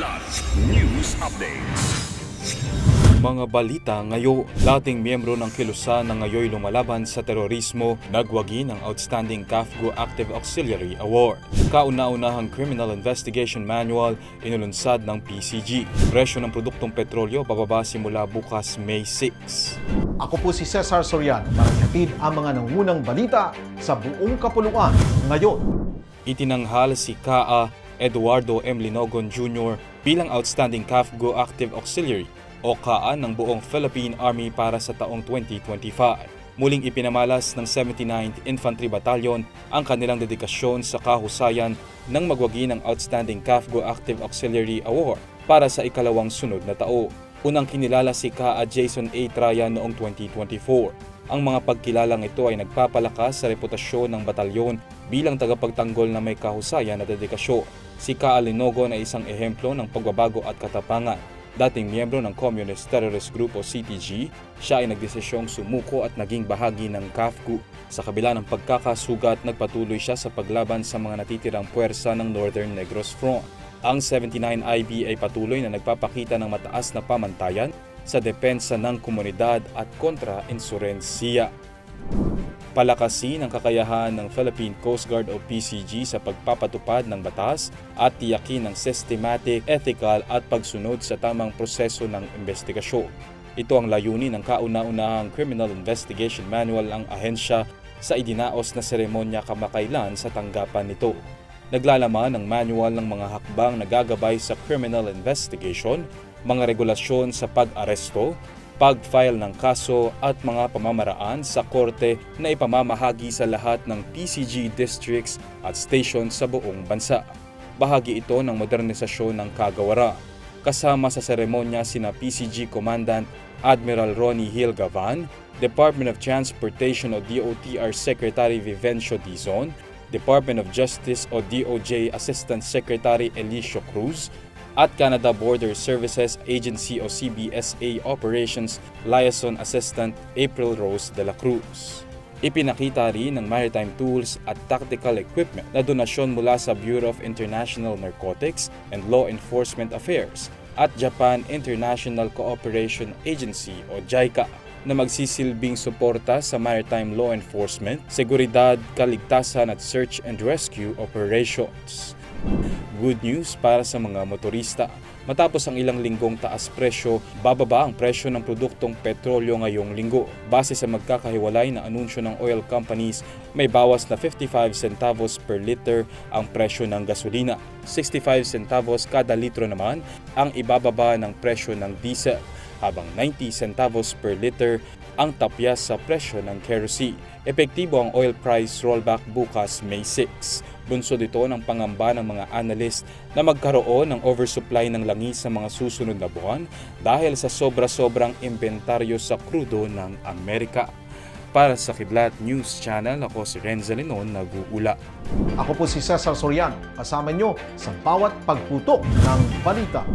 Kidlat News Updates. Mga balita ngayon, dating miyembro ng Kilusan na ngayoy lumalaban sa terorismo, nagwagi ng Outstanding CAFGO Active Auxiliary Award. Kauna-unahang Criminal Investigation Manual inulunsad ng PCG. Presyo ng produktong petrolyo bababa simula bukas May 6. Ako po si Cesar Soriano para hatid ang mga nangunang balita sa buong kapuluan ngayon. Itinanghal si Ka. Eduardo M. Linogon Jr. bilang Outstanding CAFGO Active Auxiliary o KA ng buong Philippine Army para sa taong 2025. Muling ipinamalas ng 79th Infantry Battalion ang kanilang dedikasyon sa kahusayan ng magwagi ng Outstanding CAFGO Active Auxiliary Award para sa ikalawang sunod na taon. Unang kinilala si KA Jason A. Traya noong 2024. Ang mga pagkilalang ito ay nagpapalakas sa reputasyon ng batalyon bilang tagapagtanggol na may kahusayan at dedikasyon. Si KA Linogon ay isang ehemplo ng pagbabago at katapangan. Dating miyembro ng Communist Terrorist Group o CTG, siya ay nagdesisyong sumuko at naging bahagi ng CAFGO. Sa kabila ng pagkakasugat, nagpatuloy siya sa paglaban sa mga natitirang puwersa ng Northern Negros Front. Ang 79IB ay patuloy na nagpapakita ng mataas na pamantayan sa depensa ng komunidad at kontra-insurensiya. Palakasin ang kakayahan ng Philippine Coast Guard o PCG sa pagpapatupad ng batas at tiyakin ng systematic, ethical at pagsunod sa tamang proseso ng investigasyon. Ito ang layunin ng kauna-unahang Criminal Investigation Manual ng ahensya sa idinaos na seremonya kamakailan sa tanggapan nito. Naglalaman ng manual ng mga hakbang na gagabay sa criminal investigation, mga regulasyon sa pag-aresto, pag-file ng kaso at mga pamamaraan sa korte na ipamamahagi sa lahat ng PCG districts at stations sa buong bansa. Bahagi ito ng modernisasyon ng kagawaran. Kasama sa seremonya sina PCG Commandant Admiral Ronnie Hill Gavan, Department of Transportation o DOTR Secretary Vivencio Dizon, Department of Justice o DOJ Assistant Secretary Elicio Cruz, at Canada Border Services Agency o CBSA Operations Liaison Assistant April Rose de la Cruz. Ipinakita rin ng maritime tools at tactical equipment na donasyon mula sa Bureau of International Narcotics and Law Enforcement Affairs at Japan International Cooperation Agency o JICA na magsisilbing suporta sa maritime law enforcement, seguridad, kaligtasan at search and rescue operations. Good news para sa mga motorista. Matapos ang ilang linggong taas presyo, bababa ang presyo ng produktong petrolyo ngayong linggo. Base sa magkakahiwalay na anunsyo ng oil companies, may bawas na 55 centavos per liter ang presyo ng gasolina. 65 centavos kada litro naman ang ibababa ng presyo ng diesel, habang 90 centavos per liter ang tapyas sa presyo ng kerosene. Epektibo ang oil price rollback bukas May 6. Bunsod ito ng pangamba ng mga analyst na magkaroon ng oversupply ng langis sa mga susunod na buwan dahil sa sobra-sobrang inventaryo sa krudo ng Amerika. Para sa Kidlat News Channel, ako si Renzo Linon, nag-uula. Ako po si Cesar Soriano, kasama nyo sa bawat pagputok ng balita.